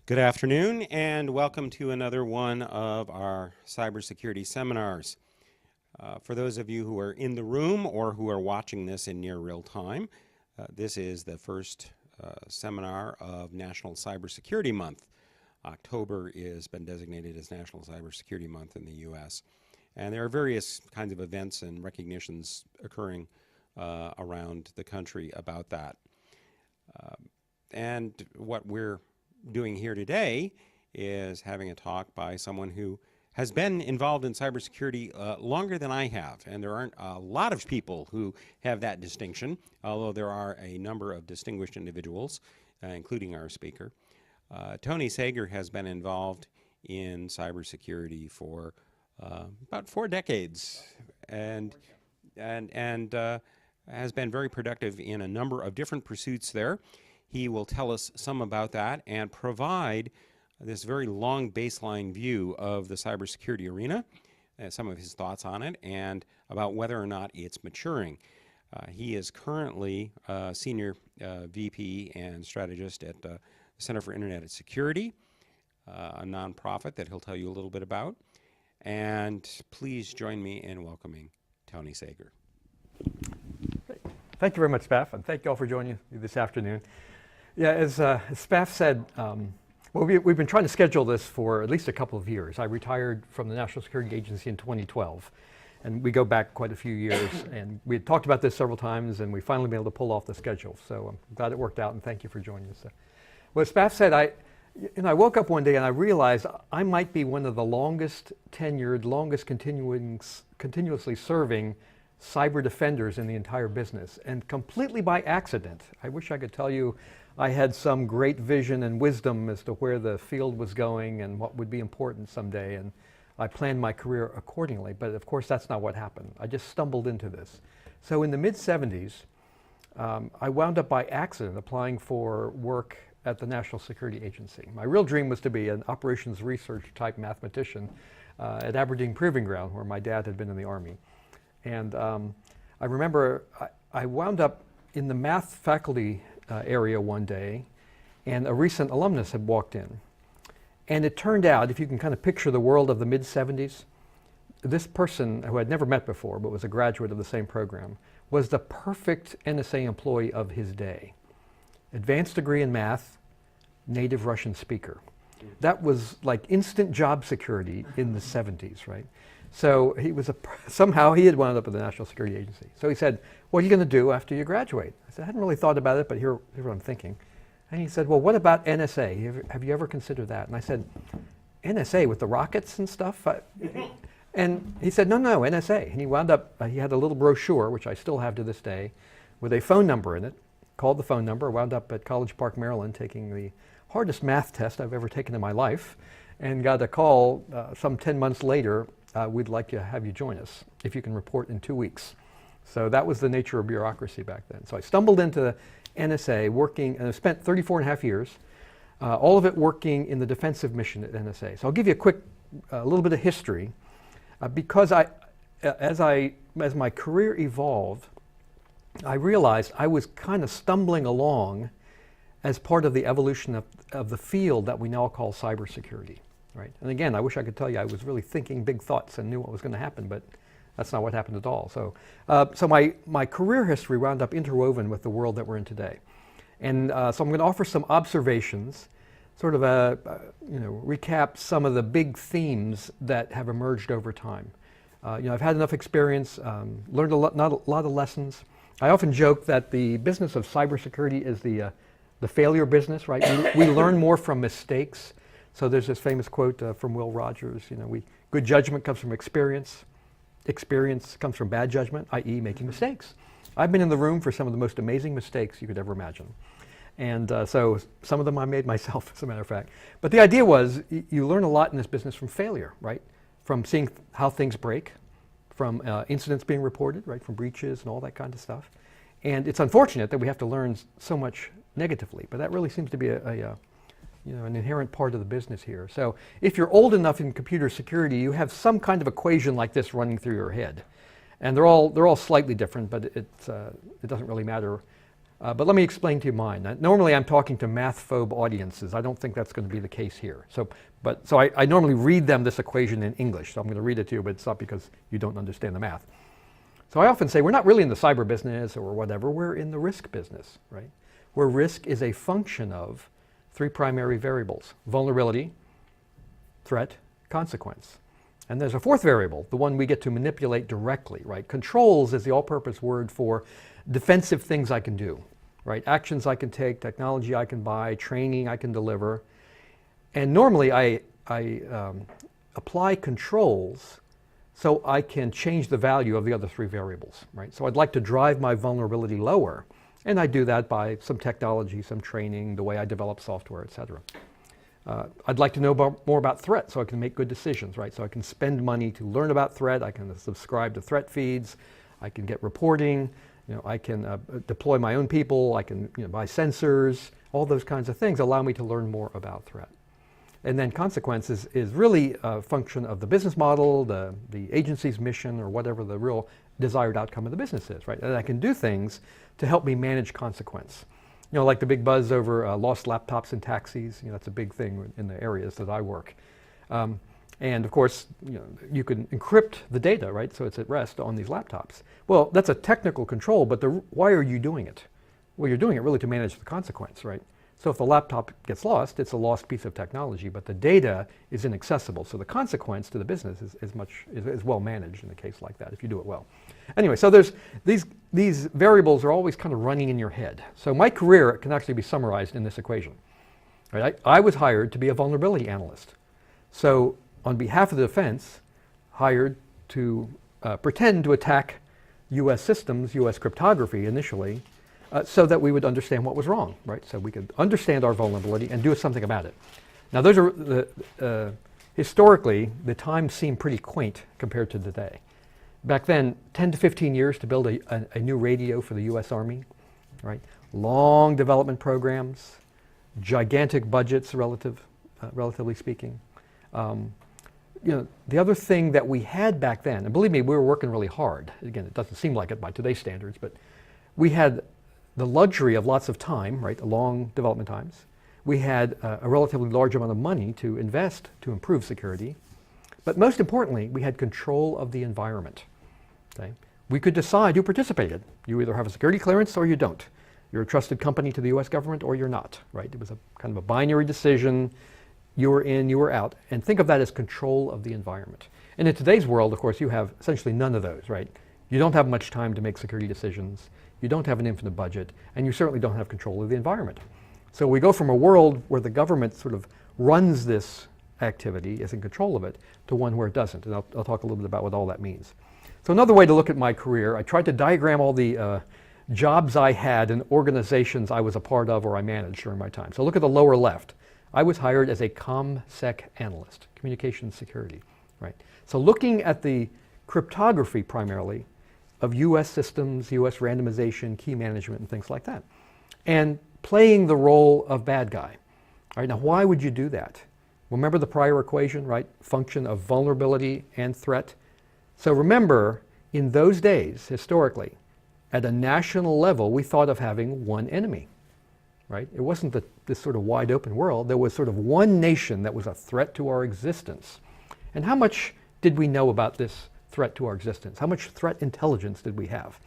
Good afternoon, and welcome to another one of our cybersecurity seminars. For those of you who are in the room or who are watching this in near real time, this is the first seminar of National Cybersecurity Month. October has been designated as National Cybersecurity Month in the U.S., and there are various kinds of events and recognitions occurring around the country about that. And what we're doing here today is having a talk by someone who has been involved in cybersecurity longer than I have, and there aren't a lot of people who have that distinction, although there are a number of distinguished individuals, including our speaker. Tony Sager has been involved in cybersecurity for about 4 decades, and has been very productive in a number of different pursuits there. He will tell us some about that and provide this very long baseline view of the cybersecurity arena, some of his thoughts on it, and about whether or not it's maturing. He is currently Senior VP and Strategist at the Center for Internet Security, a nonprofit that he'll tell you a little bit about. And please join me in welcoming Tony Sager. Thank you very much, Spaff, and thank you all for joining me this afternoon. Yeah, as Spaff said, we've been trying to schedule this for at least a couple of years. I retired from the National Security Agency in 2012, and we go back quite a few years, and we had talked about this several times, and we finally been able to pull off the schedule. So I'm glad it worked out, and thank you for joining us. Well, as Spaff said, I woke up one day and I realized I might be one of the longest tenured, longest continuously serving cyber defenders in the entire business, and completely by accident. I wish I could tell you I had some great vision and wisdom as to where the field was going and what would be important someday, and I planned my career accordingly, but of course that's not what happened. I just stumbled into this. So in the mid-70s, I wound up by accident applying for work at the National Security Agency. My real dream was to be an operations research type mathematician at Aberdeen Proving Ground, where my dad had been in the Army. And I remember I wound up in the math faculty area one day, and a recent alumnus had walked in. And it turned out, if you can kind of picture the world of the mid-70s, this person, who I'd never met before, but was a graduate of the same program, was the perfect NSA employee of his day. Advanced degree in math, native Russian speaker. That was like instant job security in the 70s, right? So he was somehow he had wound up at the National Security Agency. So he said, "What are you going to do after you graduate?" I said, "I hadn't really thought about it, but here's what I'm thinking." And he said, "Well, what about NSA? Have you ever considered that?" And I said, "NSA with the rockets and stuff?" And he said, no, NSA. And he wound up, he had a little brochure, which I still have to this day, with a phone number in it. Called the phone number, wound up at College Park, Maryland, taking the hardest math test I've ever taken in my life, and got a call some 10 months later. We'd like to have you join us if you can report in 2 weeks. So that was the nature of bureaucracy back then. So I stumbled into NSA working, and I spent 34 and a half years, all of it working in the defensive mission at NSA. So I'll give you a little bit of history, because as my career evolved, I realized I was kind of stumbling along as part of the evolution of the field that we now call cybersecurity. Right. And again, I wish I could tell you I was really thinking big thoughts and knew what was going to happen, but that's not what happened at all. So, so my career history wound up interwoven with the world that we're in today. And so I'm going to offer some observations, sort of recap some of the big themes that have emerged over time. I've had enough experience, learned a lot of lessons. I often joke that the business of cybersecurity is the failure business, right? We learn more from mistakes. So there's this famous quote from Will Rogers, good judgment comes from experience. Experience comes from bad judgment, i.e. making mistakes. I've been in the room for some of the most amazing mistakes you could ever imagine. And so some of them I made myself, as a matter of fact. But the idea was you learn a lot in this business from failure, right? From seeing how things break, from incidents being reported, right? From breaches and all that kind of stuff. And it's unfortunate that we have to learn so much negatively, but that really seems to be an inherent part of the business here. So if you're old enough in computer security, you have some kind of equation like this running through your head. And they're all slightly different, but it doesn't really matter But let me explain to you mine. Normally I'm talking to math-phobe audiences. I don't think that's going to be the case here. So I normally read them this equation in English. So I'm going to read it to you, but it's not because you don't understand the math. So I often say we're not really in the cyber business or whatever. We're in the risk business, right? Where risk is a function of three primary variables: vulnerability, threat, consequence. And there's a fourth variable, the one we get to manipulate directly, right? Controls is the all-purpose word for defensive things I can do, right? Actions I can take, technology I can buy, training I can deliver. And normally I apply controls so I can change the value of the other three variables, right? So I'd like to drive my vulnerability lower, and I do that by some technology, some training, the way I develop software, et cetera. I'd like to know more about threat so I can make good decisions, right? So I can spend money to learn about threat. I can subscribe to threat feeds. I can get reporting. I can deploy my own people. I can buy sensors. All those kinds of things allow me to learn more about threat. And then consequences is really a function of the business model, the agency's mission, or whatever the real desired outcome of the business is, right? And I can do things to help me manage consequence. Like the big buzz over lost laptops in taxis. That's a big thing in the areas that I work. And of course, you can encrypt the data, right? So it's at rest on these laptops. Well, that's a technical control, but why are you doing it? Well, you're doing it really to manage the consequence, right? So if the laptop gets lost, it's a lost piece of technology, but the data is inaccessible. So the consequence to the business is well managed in a case like that if you do it well. Anyway, so there's these variables are always kind of running in your head. So my career can actually be summarized in this equation. Right? I was hired to be a vulnerability analyst. So on behalf of the defense, hired to pretend to attack US systems, US cryptography initially, so that we would understand what was wrong, right? So we could understand our vulnerability and do something about it. Now those are, historically, the times seem pretty quaint compared to today. Back then, 10 to 15 years to build a new radio for the US Army, right? Long development programs, gigantic budgets relatively speaking. The other thing that we had back then, and believe me, we were working really hard. Again, it doesn't seem like it by today's standards, but we had the luxury of lots of time, right? Long development times. We had a relatively large amount of money to invest to improve security. But most importantly, we had control of the environment. Okay? We could decide who participated. You either have a security clearance or you don't. You're a trusted company to the US government or you're not, right? It was a kind of a binary decision. You were in, you were out. And think of that as control of the environment. And in today's world, of course, you have essentially none of those, right? You don't have much time to make security decisions. You don't have an infinite budget, and you certainly don't have control of the environment. So we go from a world where the government sort of runs this activity, is in control of it, to one where it doesn't. And I'll talk a little bit about what all that means. So another way to look at my career, I tried to diagram all the jobs I had and organizations I was a part of or I managed during my time. So look at the lower left. I was hired as a ComSec analyst, communications security, right? So looking at the cryptography primarily of US systems, US randomization, key management, and things like that. And playing the role of bad guy. All right, now why would you do that? Remember the prior equation, right? Function of vulnerability and threat. So remember, in those days, historically, at a national level, we thought of having one enemy, right? It wasn't this sort of wide open world. There was sort of one nation that was a threat to our existence. And how much did we know about this threat to our existence? How much threat intelligence did we have?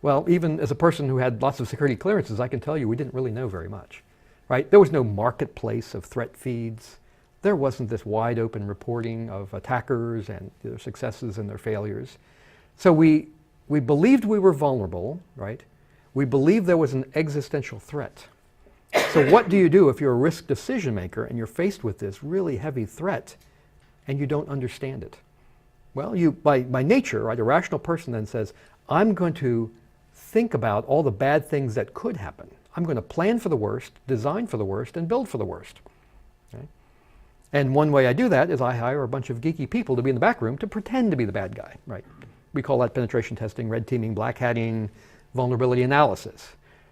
Well, even as a person who had lots of security clearances, I can tell you we didn't really know very much, right? There was no marketplace of threat feeds. There wasn't this wide open reporting of attackers and their successes and their failures. So we believed we were vulnerable, right? We believed there was an existential threat. So what do you do if you're a risk decision maker and you're faced with this really heavy threat and you don't understand it? Well, you, by nature, right, a rational person then says, I'm going to think about all the bad things that could happen. I'm going to plan for the worst, design for the worst, and build for the worst. Okay? And one way I do that is I hire a bunch of geeky people to be in the back room to pretend to be the bad guy, right? We call that penetration testing, red teaming, black hatting, vulnerability analysis.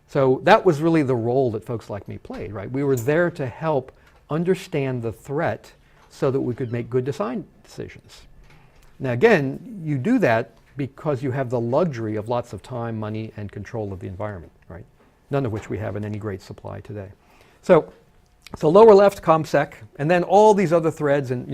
So that was really the role that folks like me played, right? We were there to help understand the threat so that we could make good design decisions. Now again, you do that because you have the luxury of lots of time, money, and control of the environment, right? none of which we have in any great supply today. So lower left, ComSec, and then all these other threads, and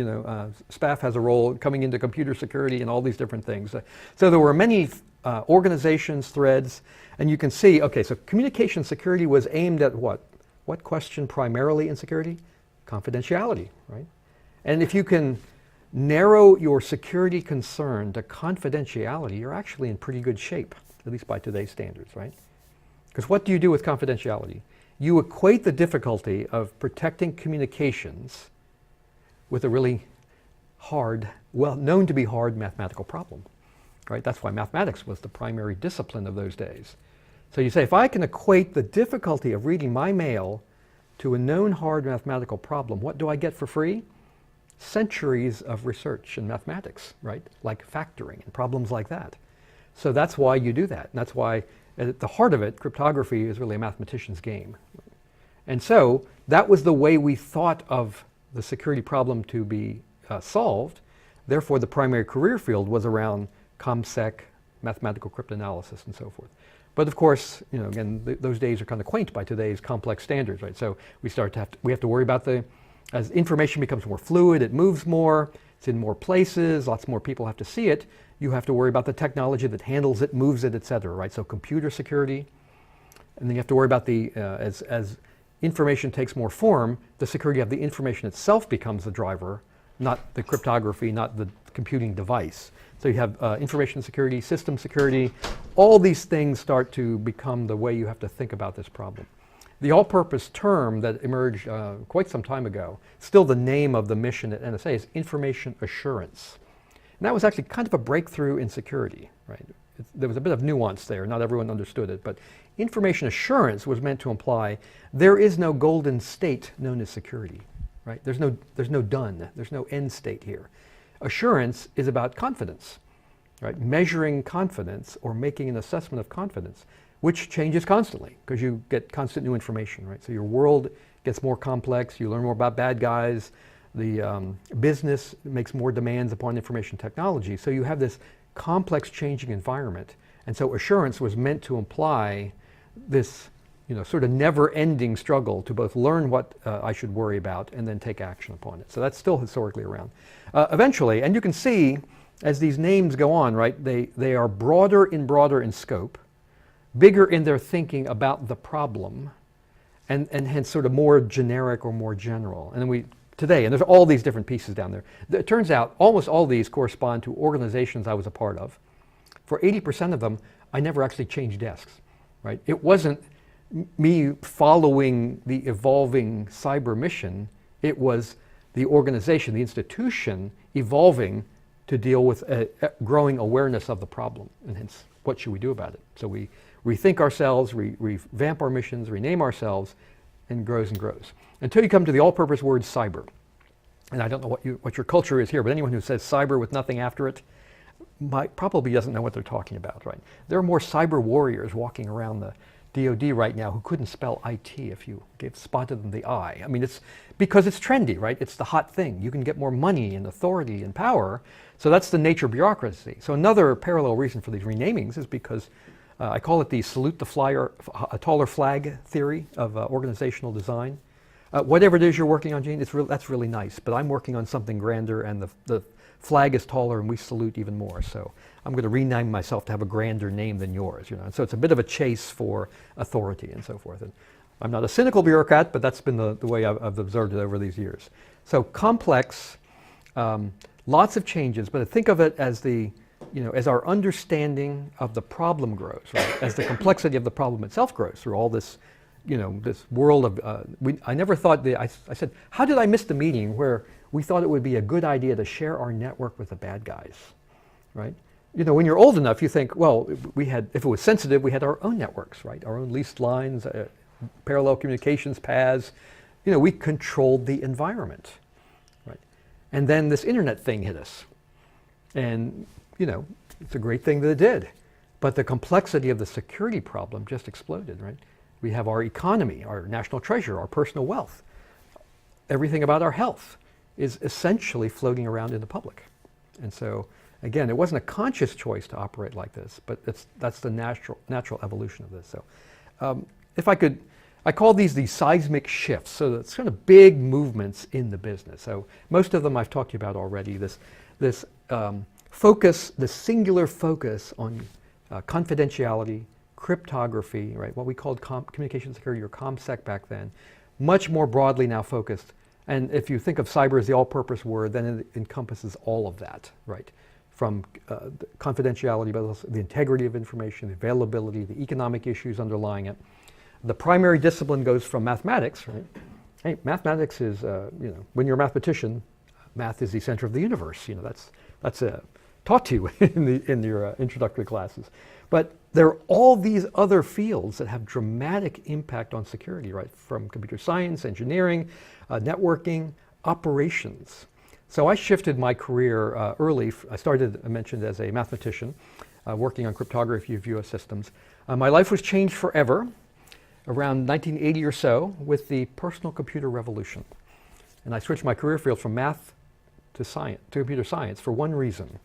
SPAF has a role coming into computer security and all these different things. So there were many organizations, threads, and you can see, okay, so communication security was aimed at what? What question primarily in security? Confidentiality, right? And if you can narrow your security concern to confidentiality, you're actually in pretty good shape, at least by today's standards, right? Because what do you do with confidentiality? You equate the difficulty of protecting communications with a really hard, well known to be hard mathematical problem, right? That's why mathematics was the primary discipline of those days. So you say, if I can equate the difficulty of reading my mail to a known hard mathematical problem, what do I get for free? Centuries of research in mathematics, right? Like factoring and problems like that. So that's why you do that. And that's why at the heart of it, cryptography is really a mathematician's game. And so that was the way we thought of the security problem to be solved. Therefore, the primary career field was around ComSec, mathematical cryptanalysis, and so forth. But of course, again, those days are kind of quaint by today's complex standards, right? So we have to worry about as information becomes more fluid, it moves more, it's in more places, lots more people have to see it. You have to worry about the technology that handles it, moves it, et cetera, right? So computer security, and then you have to worry about as information takes more form, the security of the information itself becomes the driver, not the cryptography, not the computing device. So you have information security, system security, all these things start to become the way you have to think about this problem. The all-purpose term that emerged quite some time ago, still the name of the mission at NSA, is information assurance. And that was actually kind of a breakthrough in security, right? There was a bit of nuance there, not everyone understood it, but information assurance was meant to imply there is no golden state known as security, right? There's no done, there's no end state here. Assurance is about confidence, right? Measuring confidence or making an assessment of confidence, which changes constantly because you get constant new information, right? So your world gets more complex, you learn more about bad guys, the business makes more demands upon information technology. So you have this complex changing environment. And so assurance was meant to imply this sort of never-ending struggle to both learn what I should worry about and then take action upon it. So that's still historically around. Eventually, and you can see as these names go on, right, they are broader in scope, bigger in their thinking about the problem, and hence sort of more generic or more general. And then today, and there's all these different pieces down there. It turns out almost all these correspond to organizations I was a part of. For 80% of them, I never actually changed desks, right? It wasn't me following the evolving cyber mission. It was the organization, the institution, evolving to deal with a growing awareness of the problem, and hence, what should we do about it? So we rethink ourselves, revamp our missions, rename ourselves, and grows and grows. Until you come to the all-purpose word cyber. And I don't know what your culture is here, but anyone who says cyber with nothing after it probably doesn't know what they're talking about, right? There are more cyber warriors walking around the DoD right now who couldn't spell IT if you spotted them the I. I mean, it's because it's trendy, right? It's the hot thing. You can get more money and authority and power. So that's the nature of bureaucracy. So another parallel reason for these renamings is because I call it the salute the flyer, a taller flag theory of organizational design. Whatever it is you're working on, Gene, that's really nice. But I'm working on something grander, and the flag is taller, and we salute even more. So I'm going to rename myself to have a grander name than yours. And so it's a bit of a chase for authority and so forth. And I'm not a cynical bureaucrat, but that's been the way I've observed it over these years. So complex, lots of changes, but think of it as as our understanding of the problem grows, right? As the complexity of the problem itself grows through all this, this world of, I never thought, I said, how did I miss the meeting where we thought it would be a good idea to share our network with the bad guys, right? When you're old enough, you think, well, if it was sensitive, we had our own networks, right? Our own leased lines, parallel communications paths. We controlled the environment, right? And then this internet thing hit us. And, it's a great thing that it did. But the complexity of the security problem just exploded, right? We have our economy, our national treasure, our personal wealth. Everything about our health is essentially floating around in the public. And so, again, it wasn't a conscious choice to operate like this, but that's the natural evolution of this. So if I could, I call these the seismic shifts. So it's kind of big movements in the business. So most of them I've talked to you about already. This focus, the singular focus on confidentiality, cryptography, right? What we called communication security or ComSec back then, much more broadly now focused. And if you think of cyber as the all-purpose word, then it encompasses all of that, right? From the confidentiality, but also the integrity of information, the availability, the economic issues underlying it. The primary discipline goes from mathematics, right? Hey, mathematics is, when you're a mathematician, math is the center of the universe. That's taught to you in your introductory classes. But there are all these other fields that have dramatic impact on security, right? From computer science, engineering, networking, operations. So I shifted my career early. I mentioned, as a mathematician, working on cryptography of US systems. My life was changed forever around 1980 or so with the personal computer revolution. And I switched my career field from math to computer science for one reason.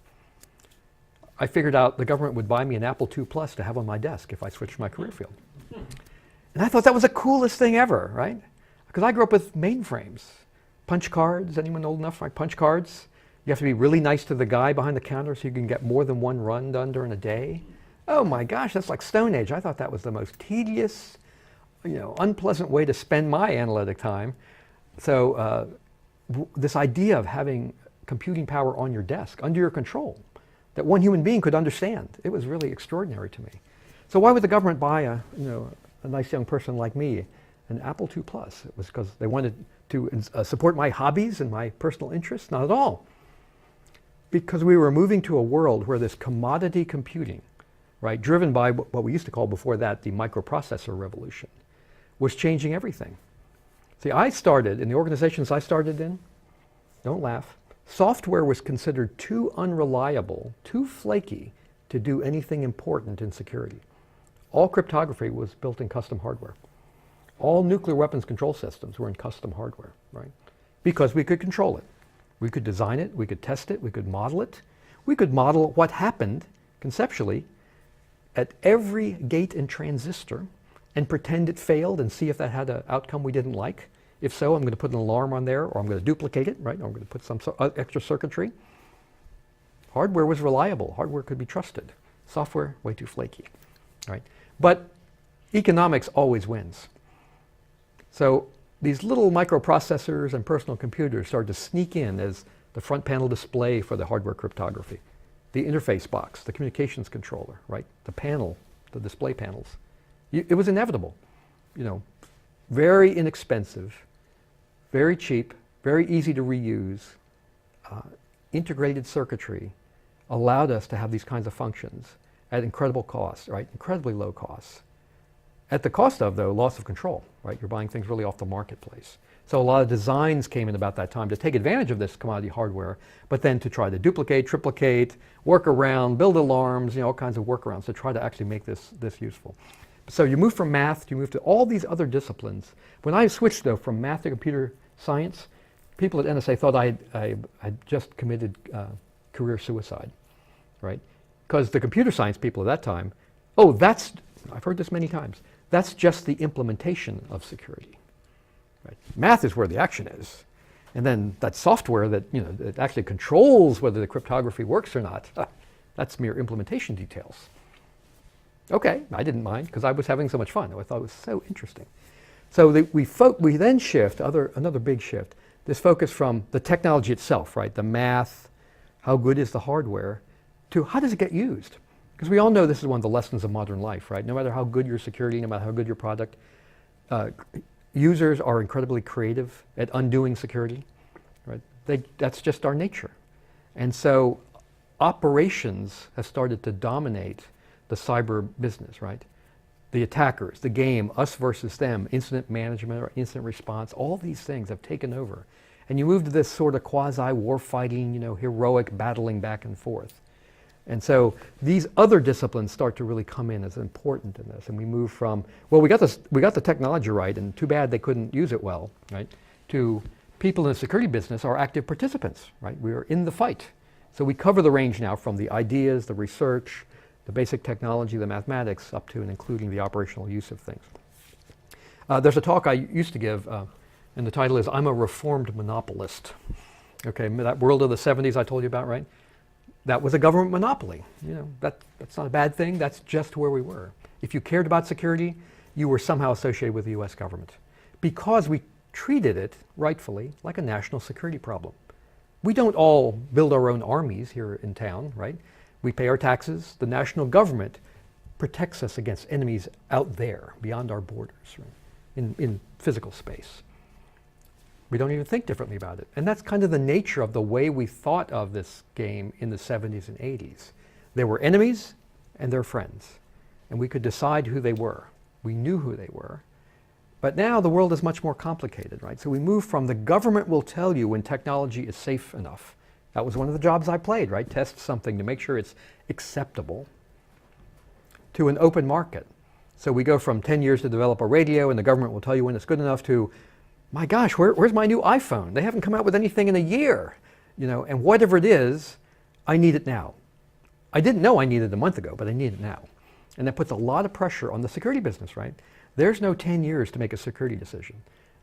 I figured out the government would buy me an Apple II Plus to have on my desk if I switched my career field. And I thought that was the coolest thing ever, right? Because I grew up with mainframes. Punch cards, anyone old enough, right? Punch cards. You have to be really nice to the guy behind the counter so you can get more than one run done during a day. Oh my gosh, that's like Stone Age. I thought that was the most tedious, unpleasant way to spend my analytic time. So this idea of having computing power on your desk, under your control, that one human being could understand, it was really extraordinary to me. So why would the government buy a nice young person like me an Apple II Plus? It was because they wanted to support my hobbies and my personal interests? Not at all. Because we were moving to a world where this commodity computing, right, driven by what we used to call before that the microprocessor revolution, was changing everything. See, I started, in the organizations I started in, don't laugh, software was considered too unreliable, too flaky to do anything important in security. All cryptography was built in custom hardware. All nuclear weapons control systems were in custom hardware, right? Because we could control it. We could design it, we could test it, we could model it. We could model what happened, conceptually, at every gate and transistor and pretend it failed and see if that had an outcome we didn't like. If so, I'm going to put an alarm on there, or I'm going to duplicate it, right? Or I'm going to put some extra circuitry. Hardware was reliable. Hardware could be trusted. Software, way too flaky, right? But economics always wins. So these little microprocessors and personal computers started to sneak in as the front panel display for the hardware cryptography, the interface box, the communications controller, right? The panel, the display panels. It was inevitable, very inexpensive, very cheap, very easy to reuse, integrated circuitry allowed us to have these kinds of functions at incredible costs, right? Incredibly low costs. At the cost of, though, loss of control, right? You're buying things really off the marketplace. So a lot of designs came in about that time to take advantage of this commodity hardware, but then to try to duplicate, triplicate, work around, build alarms, all kinds of workarounds to try to actually make this useful. So you move from math, you move to all these other disciplines. When I switched, though, from math to computer science, people at NSA thought I had just committed career suicide, right? Because the computer science people at that time, I've heard this many times, that's just the implementation of security. Right? Math is where the action is. And then that software that, that actually controls whether the cryptography works or not, that's mere implementation details. Okay, I didn't mind because I was having so much fun. I thought it was so interesting. So we then shift, another big shift, this focus from the technology itself, right? The math, how good is the hardware, to how does it get used? Because we all know this is one of the lessons of modern life, right? No matter how good your security, no matter how good your product, users are incredibly creative at undoing security, right? That's just our nature. And so operations have started to dominate the cyber business, right? The attackers, the game, us versus them, incident management or incident response, all these things have taken over. And you move to this sort of quasi-war fighting, heroic battling back and forth. And so these other disciplines start to really come in as important in this. And we move from, well, we got the technology right, and too bad they couldn't use it well, right? To people in the security business are active participants, right? We are in the fight. So we cover the range now from the ideas, the research, the basic technology, the mathematics, up to and including the operational use of things. There's a talk I used to give, and the title is "I'm a Reformed Monopolist." Okay, that world of the 70s I told you about, right? That was a government monopoly. You know, that's not a bad thing. That's just where we were. If you cared about security, you were somehow associated with the U.S. government because we treated it, rightfully, like a national security problem. We don't all build our own armies here in town, right? We pay our taxes. The national government protects us against enemies out there, beyond our borders, right? In physical space. We don't even think differently about it. And that's kind of the nature of the way we thought of this game in the 70s and 80s. There were enemies and their friends, and we could decide who they were. We knew who they were. But now the world is much more complicated, right? So we move from the government will tell you when technology is safe enough. That was one of the jobs I played, right? Test something to make sure it's acceptable, to an open market. So we go from 10 years to develop a radio and the government will tell you when it's good enough to, my gosh, where's my new iPhone? They haven't come out with anything in a year, you know, and whatever it is, I need it now. I didn't know I needed it a month ago, but I need it now. And that puts a lot of pressure on the security business, right? There's no 10 years to make a security decision.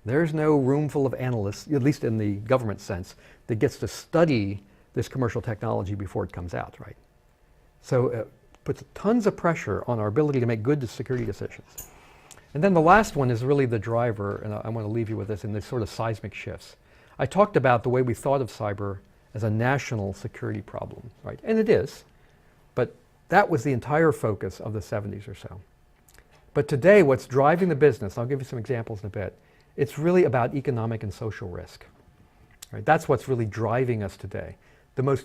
There's no room full of analysts, at least in the government sense, that gets to study this commercial technology before it comes out, right? So it puts tons of pressure on our ability to make good security decisions. And then the last one is really the driver, and I want to leave you with this in this sort of seismic shifts. I talked about the way we thought of cyber as a national security problem, right? And it is, but that was the entire focus of the 70s or so. But today, what's driving the business, I'll give you some examples in a bit, it's really about economic and social risk. Right? That's what's really driving us today. And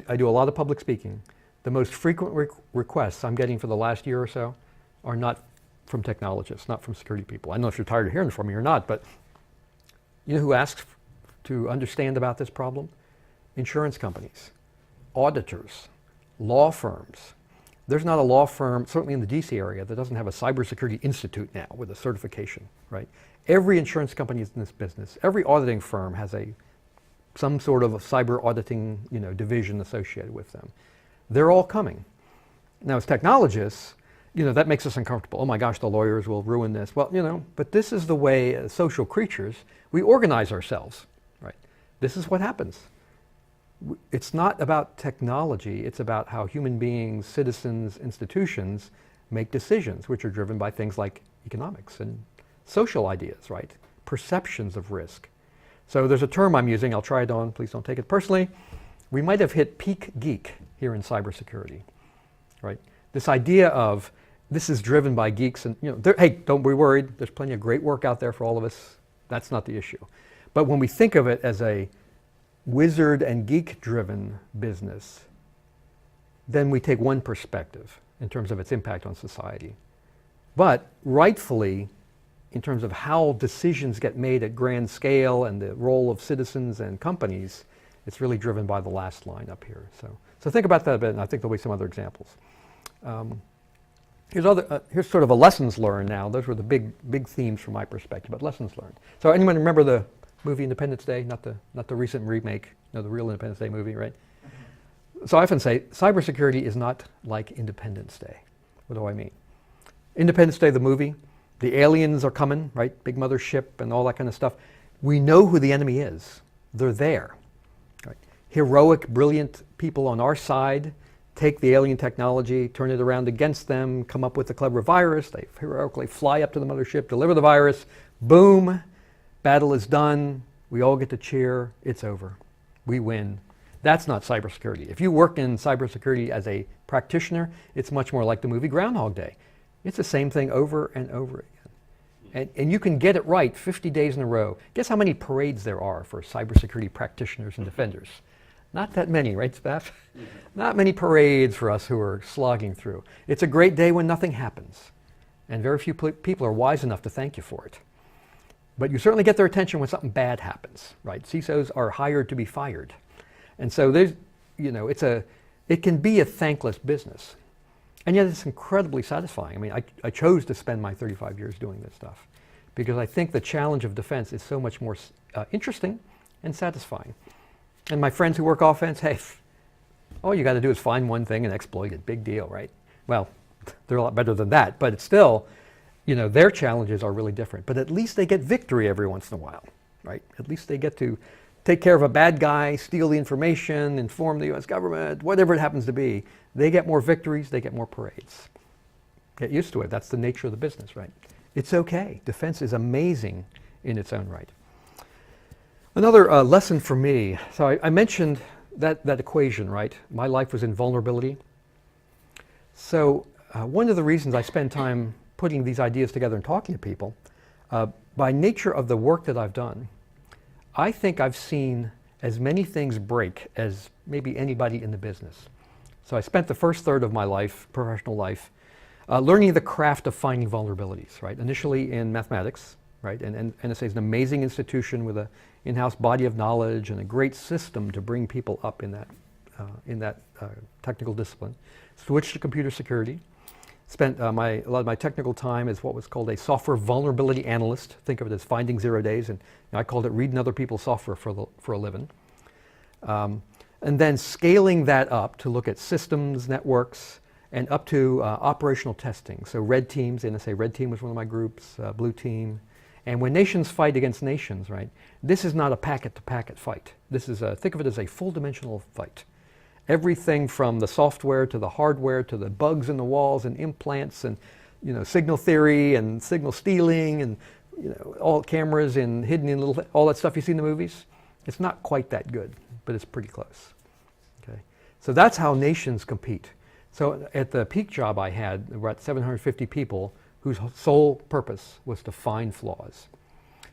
I do a lot of public speaking. The most frequent requests I'm getting for the last year or so are not from technologists, not from security people. I don't know if you're tired of hearing from me or not, but you know who asks to understand about this problem? Insurance companies, auditors, law firms. There's not a law firm, certainly in the DC area, that doesn't have a cybersecurity institute now with a certification, right? Every insurance company is in this business. Every auditing firm has some sort of a cyber auditing, division associated with them. They're all coming. Now, as technologists, that makes us uncomfortable. Oh my gosh, the lawyers will ruin this. Well, but this is the way as social creatures, we organize ourselves, right? This is what happens. It's not about technology, it's about how human beings, citizens, institutions make decisions, which are driven by things like economics and social ideas, right? Perceptions of risk. So there's a term I'm using, I'll try it on, please don't take it personally. We might have hit peak geek here in cybersecurity, right? This idea of this is driven by geeks and, hey, don't be worried, there's plenty of great work out there for all of us. That's not the issue. But when we think of it as a wizard and geek-driven business, then we take one perspective in terms of its impact on society. But rightfully, in terms of how decisions get made at grand scale and the role of citizens and companies, it's really driven by the last line up here. So think about that a bit, and I think there'll be some other examples. Here's sort of a lessons learned now. Those were the big themes from my perspective, but lessons learned. So anyone remember the movie Independence Day? Not the recent remake, the real Independence Day movie, right? So I often say cybersecurity is not like Independence Day. What do I mean? Independence Day, the movie, the aliens are coming, right? Big mother ship and all that kind of stuff. We know who the enemy is. They're there. Right? Heroic, brilliant people on our side take the alien technology, turn it around against them, come up with a clever virus. They heroically fly up to the mothership, deliver the virus. Boom. Battle is done. We all get to cheer. It's over. We win. That's not cybersecurity. If you work in cybersecurity as a practitioner, it's much more like the movie Groundhog Day. It's the same thing over and over again. And you can get it right 50 days in a row. Guess how many parades there are for cybersecurity practitioners and defenders? Not that many, right, Spaff? Not many parades for us who are slogging through. It's a great day when nothing happens. And very few people are wise enough to thank you for it. But you certainly get their attention when something bad happens, right? CISOs are hired to be fired. And so there's, it can be a thankless business. And yet it's incredibly satisfying. I mean, I chose to spend my 35 years doing this stuff because I think the challenge of defense is so much more interesting and satisfying. And my friends who work offense, hey, all you got to do is find one thing and exploit it. Big deal, right? Well, they're a lot better than that, but it's still, their challenges are really different. But at least they get victory every once in a while, right? At least they get to take care of a bad guy, steal the information, inform the US government, whatever it happens to be. They get more victories, they get more parades. Get used to it. That's the nature of the business, right? It's okay. Defense is amazing in its own right. Another lesson for me, so I mentioned that equation, right? My life was in vulnerability. So one of the reasons I spend time putting these ideas together and talking to people, by nature of the work that I've done, I think I've seen as many things break as maybe anybody in the business. So I spent the first third of my life, professional life, learning the craft of finding vulnerabilities, right? Initially in mathematics, right? And NSA is an amazing institution with an in-house body of knowledge and a great system to bring people up in that technical discipline. Switched to computer security. Spent a lot of my technical time as what was called a software vulnerability analyst. Think of it as finding 0 days, and I called it reading other people's software for a living. And then scaling that up to look at systems, networks, and up to operational testing. So red teams, NSA Red Team was one of my groups, blue team. And when nations fight against nations, right, this is not a packet-to-packet fight. This is think of it as a full-dimensional fight. Everything from the software to the hardware to the bugs in the walls and implants and signal theory and signal stealing and all cameras and hidden in little all that stuff you see in the movies. It's not quite that good, but it's pretty close. Okay, so that's how nations compete. So at the peak job I had, there were about 750 people whose sole purpose was to find flaws.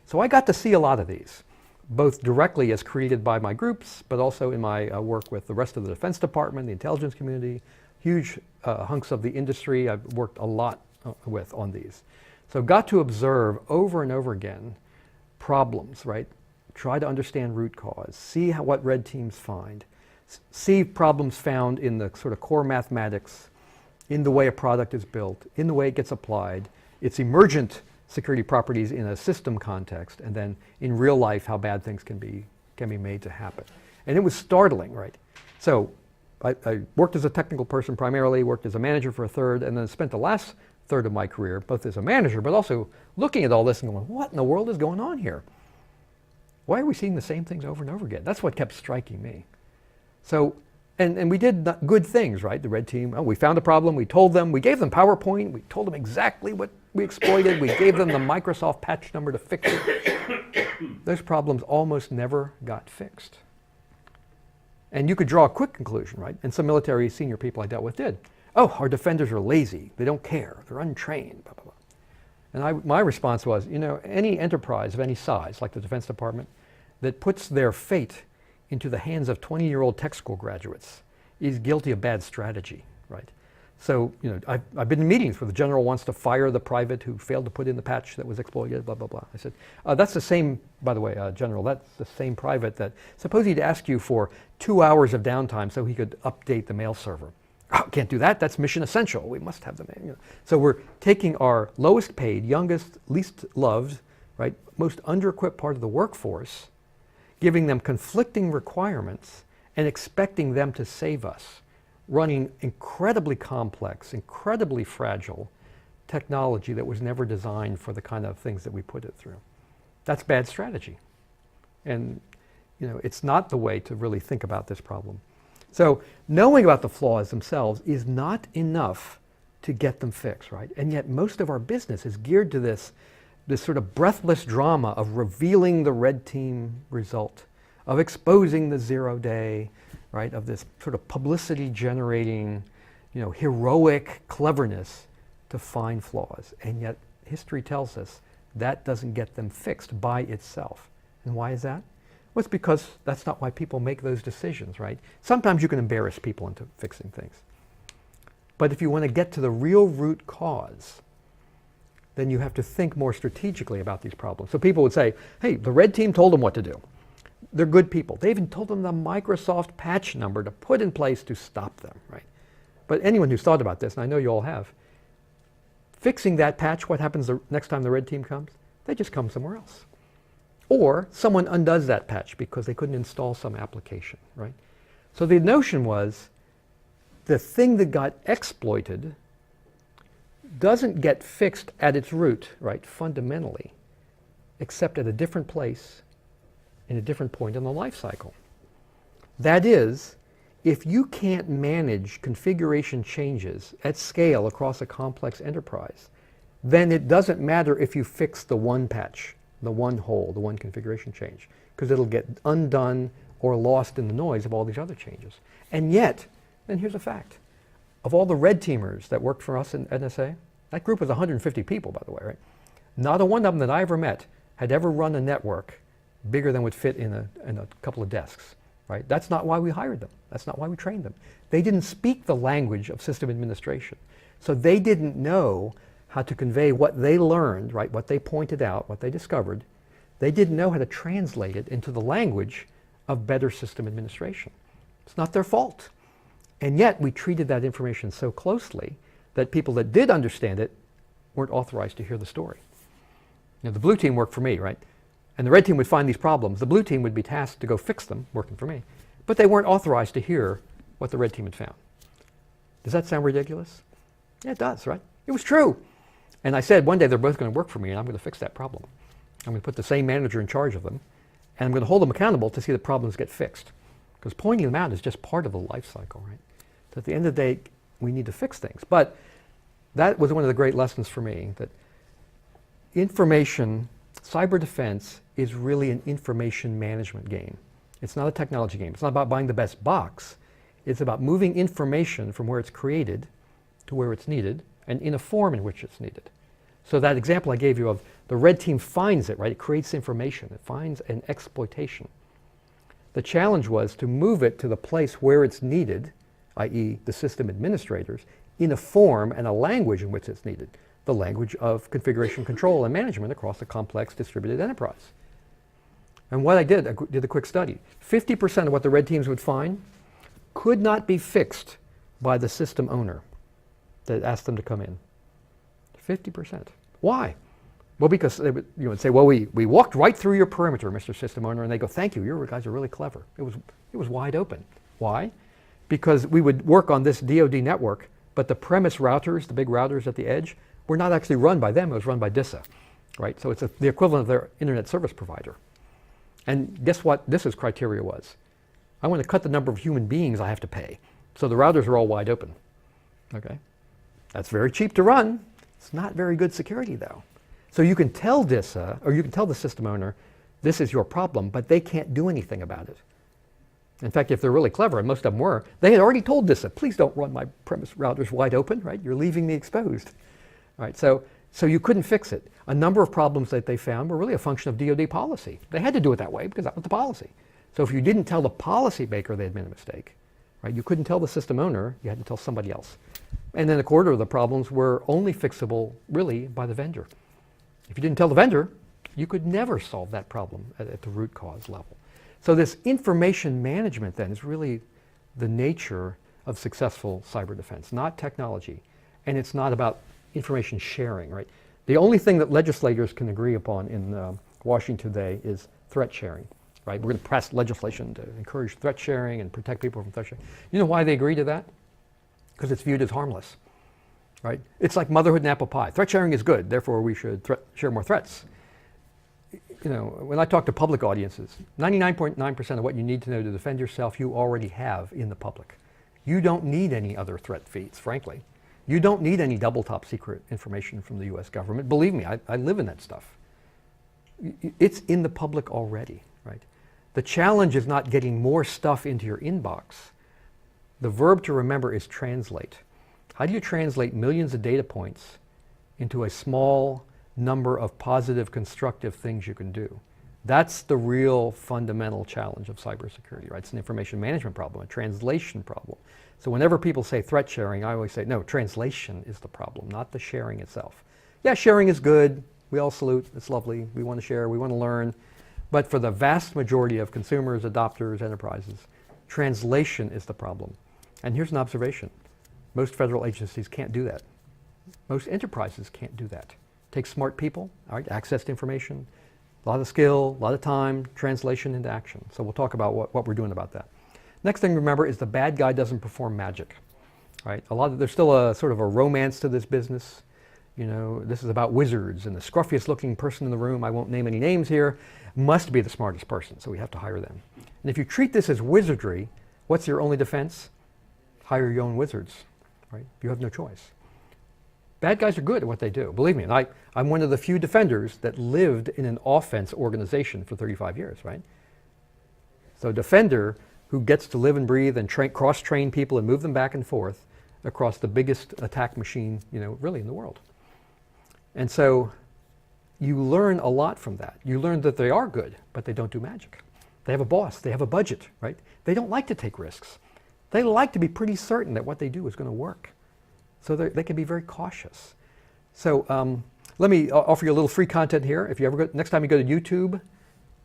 So I got to see a lot of these, both directly as created by my groups, but also in my work with the rest of the Defense Department, the intelligence community, huge hunks of the industry I've worked a lot with on these. So got to observe over and over again problems, right? Try to understand root cause, see what red teams find, see problems found in the sort of core mathematics, in the way a product is built, in the way it gets applied, its emergent security properties in a system context, and then in real life how bad things can be made to happen. And it was startling, right? So I worked as a technical person primarily, worked as a manager for a third, and then spent the last third of my career both as a manager but also looking at all this and going, what in the world is going on here? Why are we seeing the same things over and over again? That's what kept striking me. So, and we did good things, right? The red team, we found a problem, we told them, we gave them PowerPoint, we told them exactly what we exploited, we gave them the Microsoft patch number to fix it. Those problems almost never got fixed. And you could draw a quick conclusion, right? And some military senior people I dealt with did. Oh, our defenders are lazy, they don't care, they're untrained, blah, blah, blah. And my response was, any enterprise of any size, like the Defense Department, that puts their fate into the hands of 20-year-old tech school graduates is guilty of bad strategy, right? So, I've been in meetings where the general wants to fire the private who failed to put in the patch that was exploited, blah, blah, blah. I said, that's the same, by the way, General, that's the same private that, suppose he'd ask you for 2 hours of downtime so he could update the mail server. Oh, can't do that, that's mission essential, we must have the mail. So we're taking our lowest paid, youngest, least loved, right, most under-equipped part of the workforce, giving them conflicting requirements and expecting them to save us, running incredibly complex, incredibly fragile technology that was never designed for the kind of things that we put it through. That's bad strategy. And it's not the way to really think about this problem. So knowing about the flaws themselves is not enough to get them fixed, right? And yet most of our business is geared to this sort of breathless drama of revealing the red team result, of exposing the 0 day, right? Of this sort of publicity generating, heroic cleverness to find flaws. And yet history tells us that doesn't get them fixed by itself. And why is that? Well, it's because that's not why people make those decisions, right? Sometimes you can embarrass people into fixing things. But if you want to get to the real root cause, then you have to think more strategically about these problems. So people would say, hey, the red team told them what to do. They're good people. They even told them the Microsoft patch number to put in place to stop them, right? But anyone who's thought about this, and I know you all have, fixing that patch, what happens the next time the red team comes? They just come somewhere else. Or someone undoes that patch because they couldn't install some application, right? So the notion was the thing that got exploited doesn't get fixed at its root, right, fundamentally, except at a different place in a different point in the life cycle. That is, if you can't manage configuration changes at scale across a complex enterprise, then it doesn't matter if you fix the one patch, the one hole, the one configuration change, because it'll get undone or lost in the noise of all these other changes. And yet, and here's a fact, of all the red teamers that worked for us in NSA, that group was 150 people, by the way, right? Not a one of them that I ever met had ever run a network bigger than would fit in a couple of desks, right? That's not why we hired them. That's not why we trained them. They didn't speak the language of system administration. So they didn't know how to convey what they learned, right? What they pointed out, what they discovered. They didn't know how to translate it into the language of better system administration. It's not their fault. And yet we treated that information so closely that people that did understand it weren't authorized to hear the story. You know, the blue team worked for me, right? And the red team would find these problems. The blue team would be tasked to go fix them, working for me. But they weren't authorized to hear what the red team had found. Does that sound ridiculous? Yeah, it does, right? It was true. And I said, one day they're both going to work for me and I'm going to fix that problem. I'm going to put the same manager in charge of them and I'm going to hold them accountable to see the problems get fixed. Because pointing them out is just part of the life cycle, right? So at the end of the day, we need to fix things. But that was one of the great lessons for me, that information, cyber defense is really an information management game. It's not a technology game. It's not about buying the best box. It's about moving information from where it's created to where it's needed and in a form in which it's needed. So that example I gave you of the red team finds it, right? It creates information. It finds an exploitation. The challenge was to move it to the place where it's needed, i.e. the system administrators, in a form and a language in which it's needed. The language of configuration control and management across a complex distributed enterprise. And what I did a quick study. 50% of what the red teams would find could not be fixed by the system owner that asked them to come in. 50%. Why? Well, because they would say, well, we walked right through your perimeter, Mr. System Owner, and they go, thank you, you guys are really clever. It was wide open. Why? Because we would work on this DoD network, but the premise routers, the big routers at the edge, were not actually run by them, it was run by DISA, right? So it's the equivalent of their internet service provider. And guess what DISA's criteria was? I want to cut the number of human beings I have to pay. So the routers are all wide open, okay? That's very cheap to run. It's not very good security though. So you can tell DISA, or you can tell the system owner, this is your problem, but they can't do anything about it. In fact, if they're really clever, and most of them were, they had already told DISA, please don't run my premise routers wide open, right? You're leaving me exposed. All right, so you couldn't fix it. A number of problems that they found were really a function of DoD policy. They had to do it that way because that was the policy. So if you didn't tell the policy maker they had made a mistake, right, you couldn't tell the system owner, you had to tell somebody else. And then a quarter of the problems were only fixable really by the vendor. If you didn't tell the vendor, you could never solve that problem at the root cause level. So this information management then is really the nature of successful cyber defense, not technology. And it's not about information sharing, right? The only thing that legislators can agree upon in Washington today is threat sharing, right? We're going to pass legislation to encourage threat sharing and protect people from threat sharing. You know why they agree to that? Because it's viewed as harmless, right? It's like motherhood and apple pie. Threat sharing is good, therefore we should share more threats. You know, when I talk to public audiences, 99.9% of what you need to know to defend yourself, you already have in the public. You don't need any other threat feeds, frankly. You don't need any double top secret information from the US government. Believe me, I live in that stuff. It's in the public already, right? The challenge is not getting more stuff into your inbox. The verb to remember is translate. How do you translate millions of data points into a small number of positive, constructive things you can do? That's the real fundamental challenge of cybersecurity, right? It's an information management problem, a translation problem. So whenever people say threat sharing, I always say, no, translation is the problem, not the sharing itself. Yeah, sharing is good. We all salute. It's lovely. We want to share. We want to learn. But for the vast majority of consumers, adopters, enterprises, translation is the problem. And here's an observation. Most federal agencies can't do that. Most enterprises can't do that. Take smart people, all right, access to information, a lot of skill, a lot of time, translation into action. So we'll talk about what we're doing about that. Next thing to remember is the bad guy doesn't perform magic, right? There's still a sort of a romance to this business. you know, this is about wizards, and the scruffiest looking person in the room, I won't name any names here, must be the smartest person, so we have to hire them. And if you treat this as wizardry, what's your only defense? Hire your own wizards, right? You have no choice. Bad guys are good at what they do, believe me. And I'm one of the few defenders that lived in an offense organization for 35 years, right? So a defender who gets to live and breathe and cross-train people and move them back and forth across the biggest attack machine, you know, really in the world. And so you learn a lot from that. You learn that they are good, but they don't do magic. They have a boss, they have a budget, right? They don't like to take risks. They like to be pretty certain that what they do is going to work. So they can be very cautious. So let me offer you a little free content here. If you ever next time you go to YouTube,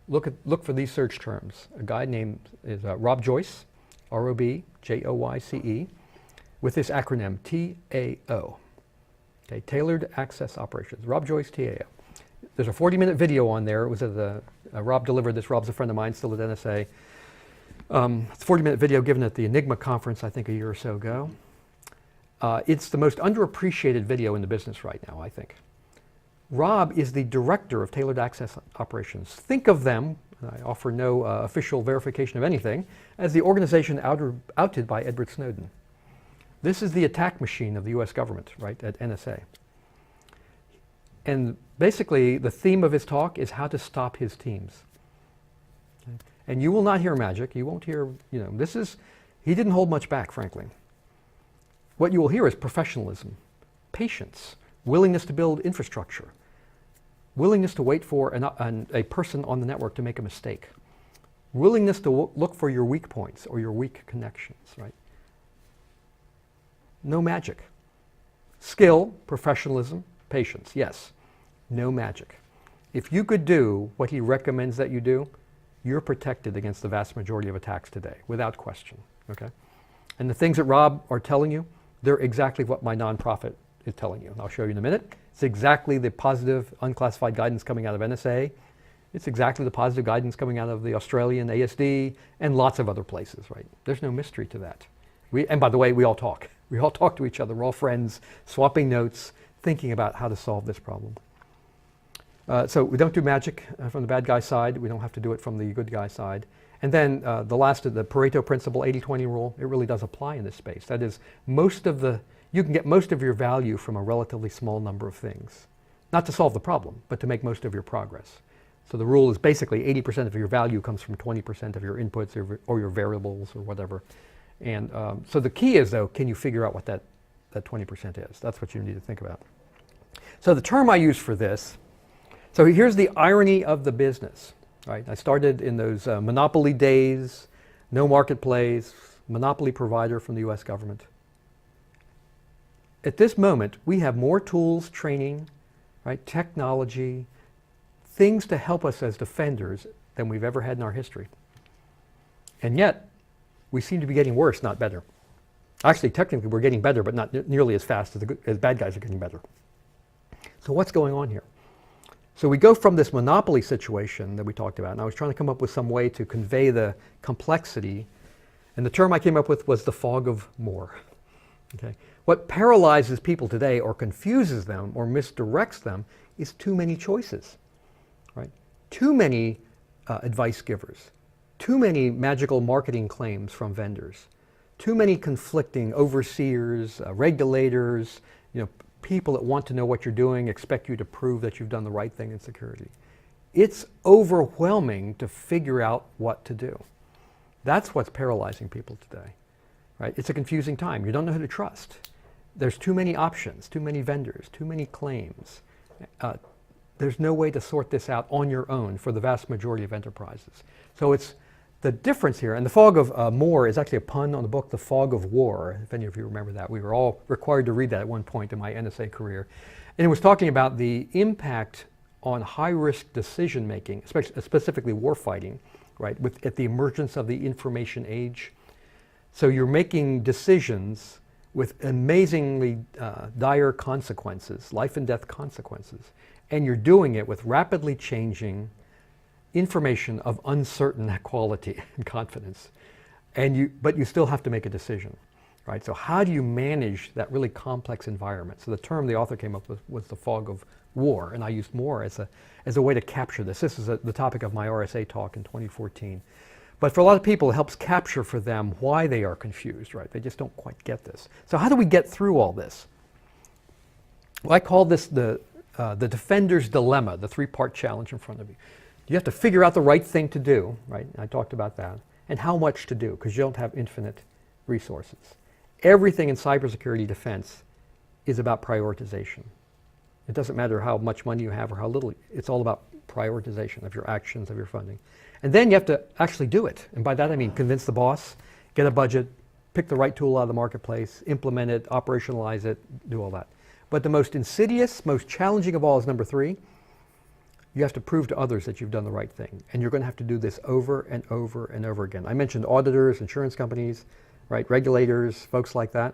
look for these search terms. A guy named is Rob Joyce, R-O-B-J-O-Y-C-E, with this acronym TAO. Okay, Tailored Access Operations. Rob Joyce, TAO. There's a 40-minute video on there. It was at the Rob delivered this. Rob's a friend of mine, still at NSA. It's a 40-minute video given at the Enigma conference, I think, a year or so ago. It's the most underappreciated video in the business right now, I think. Rob is the director of Tailored Access Operations. Think of them, and I offer no official verification of anything, as the organization outed by Edward Snowden. This is the attack machine of the US government, right, at NSA. And basically, the theme of his talk is how to stop his teams. Okay? And you will not hear magic. You won't hear, you know, he didn't hold much back, frankly. What you will hear is professionalism, patience, willingness to build infrastructure, willingness to wait for a person on the network to make a mistake, willingness to look for your weak points or your weak connections, right? No magic. Skill, professionalism, patience, yes. No magic. If you could do what he recommends that you do, you're protected against the vast majority of attacks today, without question, okay? And the things that Rob are telling you, they're exactly what my nonprofit is telling you. And I'll show you in a minute. It's exactly the positive unclassified guidance coming out of NSA. It's exactly the positive guidance coming out of the Australian ASD and lots of other places, right? There's no mystery to that. And by the way, we all talk. We all talk to each other. We're all friends, swapping notes, thinking about how to solve this problem. So we don't do magic from the bad guy side. We don't have to do it from the good guy side. And then the last of the Pareto principle, 80-20 rule, it really does apply in this space. That is, you can get most of your value from a relatively small number of things. Not to solve the problem, but to make most of your progress. So the rule is basically 80% of your value comes from 20% of your inputs or your variables or whatever. And so the key is, though, can you figure out what that 20% is? That's what you need to think about. So the term I use for this, so here's the irony of the business. Right? I started in those monopoly days, no marketplace, monopoly provider from the US government. At this moment, we have more tools, training, right, technology, things to help us as defenders than we've ever had in our history. And yet, we seem to be getting worse, not better. Actually, technically, we're getting better, but not nearly as fast as bad guys are getting better. So what's going on here? So we go from this monopoly situation that we talked about, and I was trying to come up with some way to convey the complexity, and the term I came up with was the fog of more. Okay? What paralyzes people today or confuses them or misdirects them is too many choices, right? Too many advice givers, too many magical marketing claims from vendors, too many conflicting overseers, regulators, you know, people that want to know what you're doing, expect you to prove that you've done the right thing in security. It's overwhelming to figure out what to do. That's what's paralyzing people today, right? It's a confusing time. You don't know who to trust. There's too many options, too many vendors, too many claims. There's no way to sort this out on your own for the vast majority of enterprises. So it's the difference here, and the fog of more is actually a pun on the book, The Fog of War, if any of you remember that. We were all required to read that at one point in my NSA career. And it was talking about the impact on high-risk decision-making, specifically warfighting, right, at the emergence of the information age. So you're making decisions with amazingly dire consequences, life and death consequences, and you're doing it with rapidly changing information of uncertain quality and confidence, but you still have to make a decision. right? So how do you manage that really complex environment? So the term the author came up with was the fog of war, and I used war as a way to capture this. This is the topic of my RSA talk in 2014. But for a lot of people, it helps capture for them why they are confused, right? They just don't quite get this. So how do we get through all this? Well, I call this the defender's dilemma, the three-part challenge in front of you. You have to figure out the right thing to do, right? I talked about that. And how much to do, because you don't have infinite resources. Everything in cybersecurity defense is about prioritization. It doesn't matter how much money you have or how little. It's all about prioritization of your actions, of your funding. And then you have to actually do it. And by that I mean convince the boss, get a budget, pick the right tool out of the marketplace, implement it, operationalize it, do all that. But the most insidious, most challenging of all is number 3. You have to prove to others that you've done the right thing. And you're going to have to do this over and over and over again. I mentioned auditors, insurance companies, right, regulators, folks like that.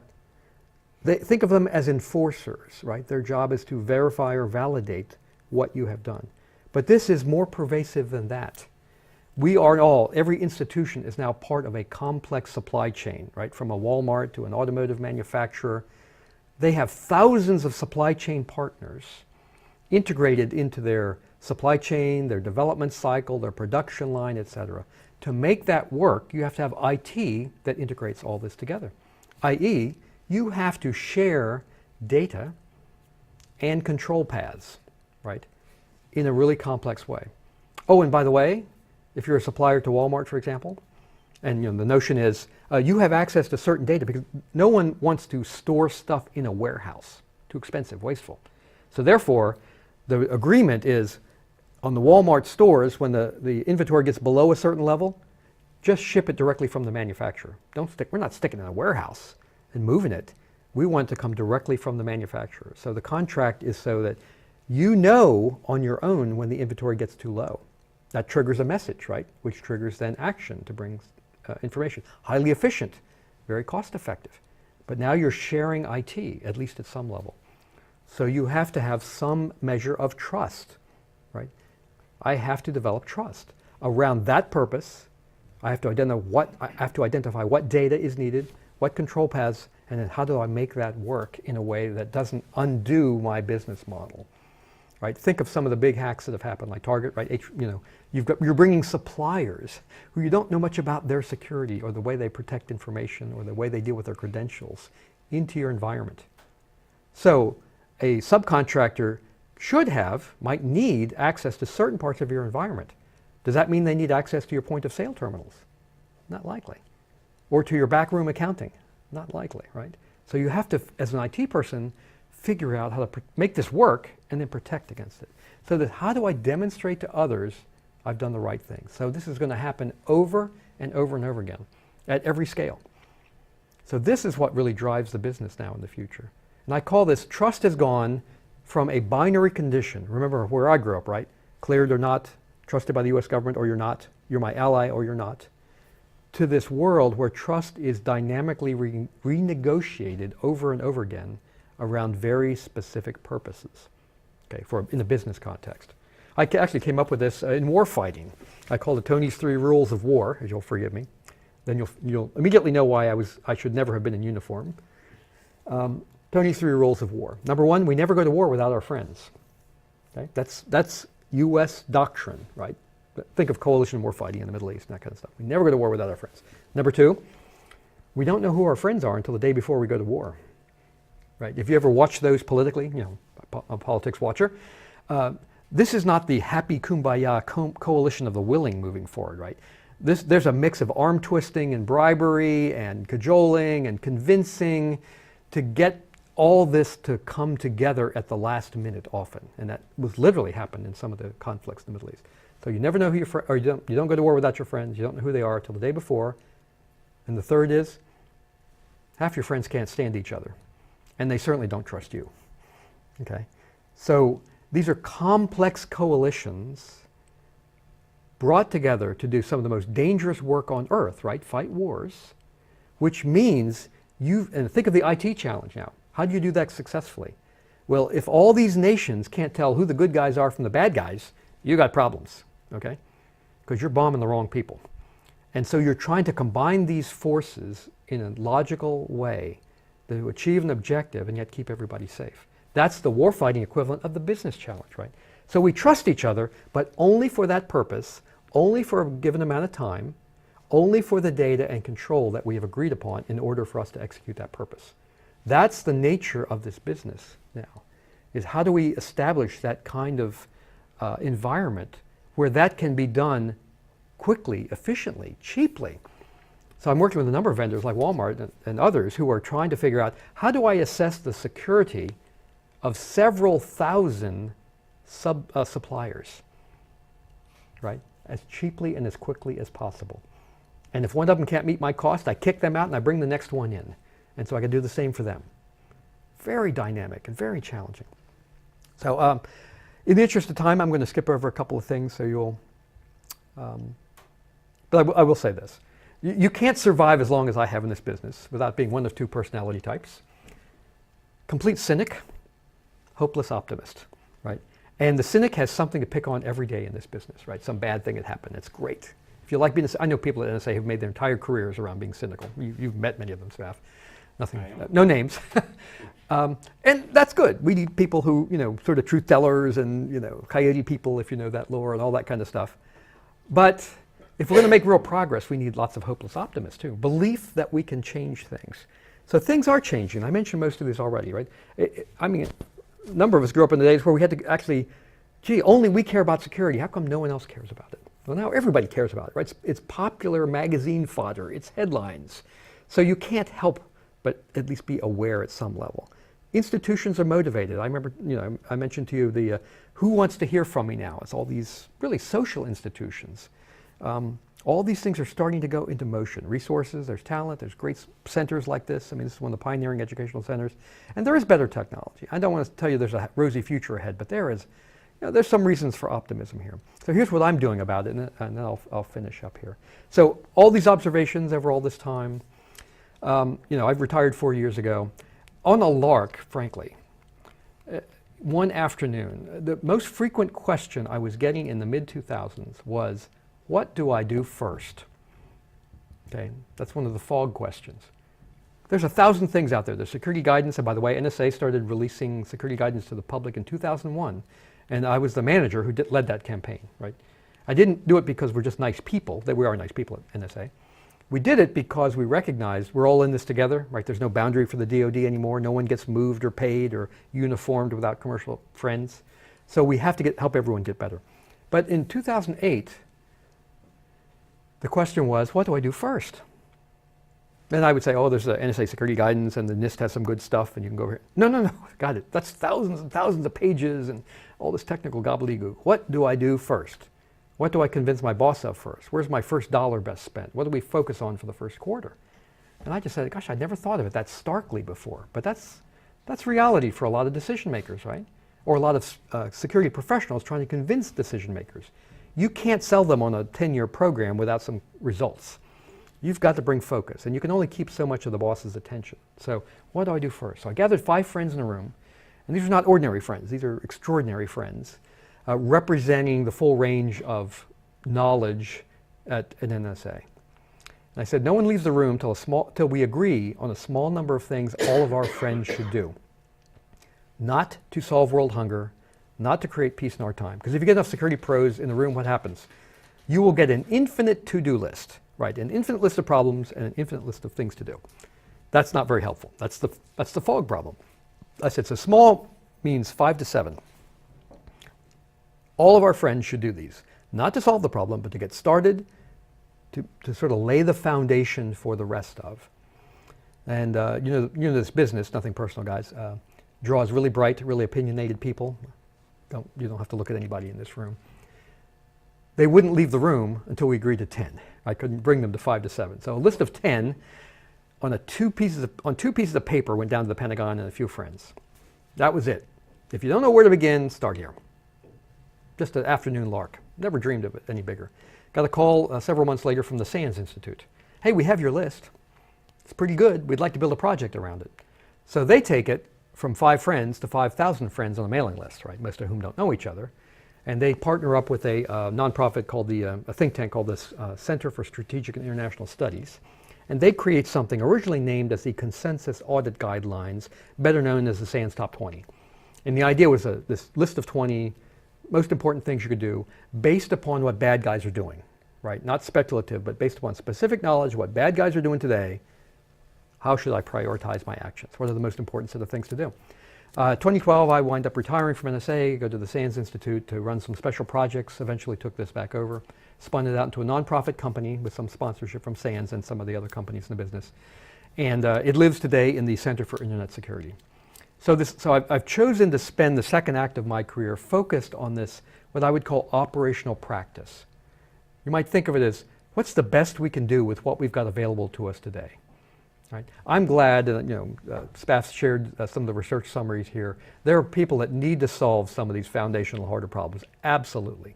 They think of them as enforcers, right? Their job is to verify or validate what you have done. But this is more pervasive than that. We are all, every institution is now part of a complex supply chain, right? From a Walmart to an automotive manufacturer. They have thousands of supply chain partners integrated into their supply chain, their development cycle, their production line, etc. To make that work, you have to have IT that integrates all this together. i.e., you have to share data and control paths, right, in a really complex way. Oh, and by the way, if you're a supplier to Walmart, for example, and the notion is you have access to certain data because no one wants to store stuff in a warehouse. Too expensive, wasteful. So therefore, the agreement is on the Walmart stores, when the inventory gets below a certain level, just ship it directly from the manufacturer. We're not sticking it in a warehouse and moving it. We want it to come directly from the manufacturer. So the contract is so that you know on your own when the inventory gets too low. That triggers a message, right? Which triggers then action to bring information. Highly efficient, very cost effective. But now you're sharing IT, at least at some level. So you have to have some measure of trust, right? I have to develop trust. Around that purpose, I have to identify what data is needed, what control paths, and then how do I make that work in a way that doesn't undo my business model, right? Think of some of the big hacks that have happened, like Target, right? You're bringing suppliers who you don't know much about their security or the way they protect information or the way they deal with their credentials into your environment. So a subcontractor might need access to certain parts of your environment. Does that mean they need access to your point of sale terminals? Not likely. Or to your backroom accounting? Not likely, right? So you have to, as an IT person, figure out how to make this work and then protect against it. So that how do I demonstrate to others I've done the right thing? So this is going to happen over and over and over again at every scale. So this is what really drives the business now in the future. And I call this trust has gone from a binary condition. Remember where I grew up, right? Cleared or not, trusted by the US government or you're not, you're my ally or you're not, to this world where trust is dynamically renegotiated over and over again around very specific purposes, okay, in the business context. I actually came up with this in war fighting. I call it Tony's 3 rules of war, as you'll forgive me. Then you'll immediately know why I should never have been in uniform. Tony's 3 rules of war. Number 1, we never go to war without our friends. Okay? That's US doctrine, right? Think of coalition war fighting in the Middle East and that kind of stuff. We never go to war without our friends. Number 2, we don't know who our friends are until the day before we go to war. Right? If you ever watch those politically, a politics watcher, this is not the happy kumbaya coalition of the willing moving forward, right? There's a mix of arm twisting and bribery and cajoling and convincing to get all this to come together at the last minute often. And that was literally happened in some of the conflicts in the Middle East. So you never know who or you don't go to war without your friends. You don't know who they are till the day before. And the third is, half your friends can't stand each other. And they certainly don't trust you, okay? So these are complex coalitions brought together to do some of the most dangerous work on earth, right? Fight wars, which means and think of the IT challenge now. How do you do that successfully? Well, if all these nations can't tell who the good guys are from the bad guys, you got problems, okay? Because you're bombing the wrong people. And so you're trying to combine these forces in a logical way to achieve an objective and yet keep everybody safe. That's the warfighting equivalent of the business challenge, right? So we trust each other, but only for that purpose, only for a given amount of time, only for the data and control that we have agreed upon in order for us to execute that purpose. That's the nature of this business now, is how do we establish that kind of environment where that can be done quickly, efficiently, cheaply. So I'm working with a number of vendors like Walmart and others who are trying to figure out how do I assess the security of several thousand suppliers, right? As cheaply and as quickly as possible. And if one of them can't meet my cost, I kick them out and I bring the next one in. And so I can do the same for them. Very dynamic and very challenging. So in the interest of time, I'm going to skip over a couple of things so you'll, but I will say this. You can't survive as long as I have in this business without being one of two personality types. Complete cynic, hopeless optimist, right? And the cynic has something to pick on every day in this business, right? Some bad thing had happened. It's great. If you like being, I know people at NSA who've made their entire careers around being cynical. You've met many of them, Staff. Nothing, no names. And that's good. We need people who, sort of truth tellers and, coyote people, if you know that lore and all that kind of stuff. But if we're going to make real progress, we need lots of hopeless optimists too. Belief that we can change things. So things are changing. I mentioned most of these already, right? I mean, a number of us grew up in the days where we had to actually, only we care about security. How come no one else cares about it? Well, now everybody cares about it, right? It's popular magazine fodder. It's headlines. So you can't help but at least be aware at some level. Institutions are motivated. I remember, I mentioned to you the who wants to hear from me now? It's all these really social institutions. All these things are starting to go into motion. Resources, there's talent, there's great centers like this. I mean, this is one of the pioneering educational centers. And there is better technology. I don't want to tell you there's a rosy future ahead, but there is. There's some reasons for optimism here. So here's what I'm doing about it, and then I'll finish up here. So all these observations over all this time, I've retired 4 years ago. On a lark, frankly, one afternoon, the most frequent question I was getting in the mid-2000s was, what do I do first? Okay, that's one of the fog questions. There's 1,000 things out there. There's security guidance, and by the way, NSA started releasing security guidance to the public in 2001, and I was the manager who led that campaign, right? I didn't do it because we're just nice people. We are nice people at NSA. We did it because we recognized we're all in this together, right? There's no boundary for the DoD anymore. No one gets moved or paid or uniformed without commercial friends. So we have to help everyone get better. But in 2008, the question was, what do I do first? And I would say, oh, there's the NSA security guidance and the NIST has some good stuff and you can go over here. No, got it. That's thousands and thousands of pages and all this technical gobbledygook. What do I do first? What do I convince my boss of first? Where's my first dollar best spent? What do we focus on for the first quarter? And I just said, gosh, I'd never thought of it that starkly before. But that's reality for a lot of decision makers, right? Or a lot of security professionals trying to convince decision makers. You can't sell them on a 10-year program without some results. You've got to bring focus, and you can only keep so much of the boss's attention. So what do I do first? So I gathered 5 friends in a room, and these are not ordinary friends. These are extraordinary friends, representing the full range of knowledge at an NSA. And I said, no one leaves the room till we agree on a small number of things all of our friends should do. Not to solve world hunger, not to create peace in our time. Because if you get enough security pros in the room, what happens? You will get an infinite to-do list, right? An infinite list of problems and an infinite list of things to do. That's not very helpful. That's the fog problem. I said, so small means 5 to 7. All of our friends should do these. Not to solve the problem, but to get started, to sort of lay the foundation for the rest of. And this business, nothing personal, guys, draws really bright, really opinionated people. You don't have to look at anybody in this room. They wouldn't leave the room until we agreed to 10. I couldn't bring them to 5 to 7. So a list of 10 on two pieces of paper went down to the Pentagon and a few friends. That was it. If you don't know where to begin, start here. Just an afternoon lark. Never dreamed of it any bigger. Got a call several months later from the SANS Institute. Hey, we have your list. It's pretty good. We'd like to build a project around it. So they take it from 5 friends to 5,000 friends on a mailing list, right? Most of whom don't know each other. And they partner up with a nonprofit called a think tank called the Center for Strategic and International Studies. And they create something originally named as the Consensus Audit Guidelines, better known as the SANS Top 20. And the idea was this list of 20 most important things you could do based upon what bad guys are doing, right? Not speculative, but based upon specific knowledge of what bad guys are doing today. How should I prioritize my actions? What are the most important set of things to do? 2012, I wind up retiring from NSA, go to the SANS Institute to run some special projects, eventually took this back over, spun it out into a nonprofit company with some sponsorship from SANS and some of the other companies in the business. And it lives today in the Center for Internet Security. So I've chosen to spend the second act of my career focused on this, what I would call operational practice. You might think of it as, what's the best we can do with what we've got available to us today? Right? I'm glad that, Spaff shared some of the research summaries here. There are people that need to solve some of these foundational harder problems, absolutely.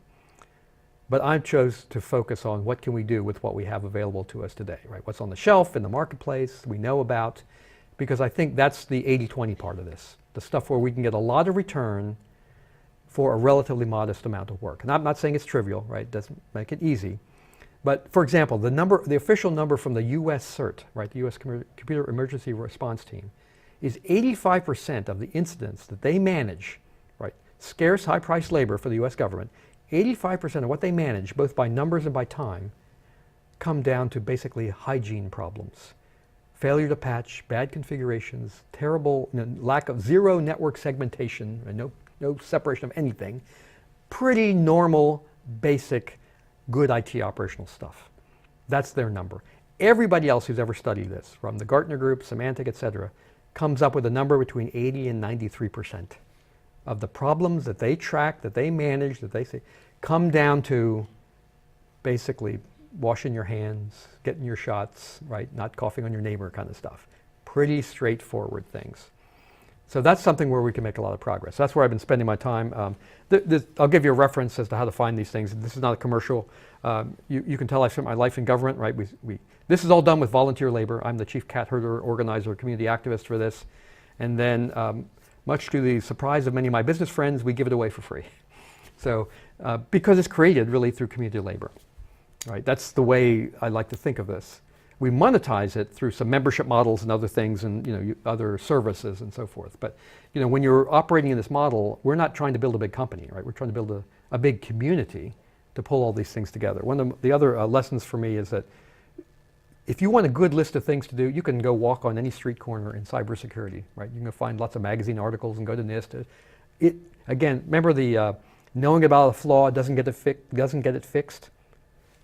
But I chose to focus on what can we do with what we have available to us today, right? What's on the shelf in the marketplace we know about, because I think that's the 80-20 part of this, the stuff where we can get a lot of return for a relatively modest amount of work. And I'm not saying it's trivial, right? It doesn't make it easy. But for example, the official number from the US CERT, right, the US Computer Emergency Response Team, is 85% of the incidents that they manage, right, scarce high-priced labor for the US government, 85% of what they manage, both by numbers and by time, come down to basically hygiene problems. Failure to patch, bad configurations, terrible lack of zero network segmentation, and no separation of anything. Pretty normal, basic, good IT operational stuff. That's their number. Everybody else who's ever studied this, from the Gartner Group, Symantec, et cetera, comes up with a number between 80 and 93% of the problems that they track, that they manage, that they say, come down to basically washing your hands, getting your shots, right? Not coughing on your neighbor kind of stuff. Pretty straightforward things. So that's something where we can make a lot of progress. That's where I've been spending my time. I'll give you a reference as to how to find these things. This is not a commercial. You can tell I spent my life in government, right? This is all done with volunteer labor. I'm the chief cat herder, organizer, community activist for this. And then, much to the surprise of many of my business friends, we give it away for free. So, because it's created really through community labor. Right, that's the way I like to think of this. We monetize it through some membership models and other things, and other services and so forth. But when you're operating in this model, we're not trying to build a big company, right? We're trying to build a big community to pull all these things together. One of the other lessons for me is that if you want a good list of things to do, you can go walk on any street corner in cybersecurity, right? You can find lots of magazine articles and go to NIST. Again, remember the knowing about a flaw doesn't get it fixed.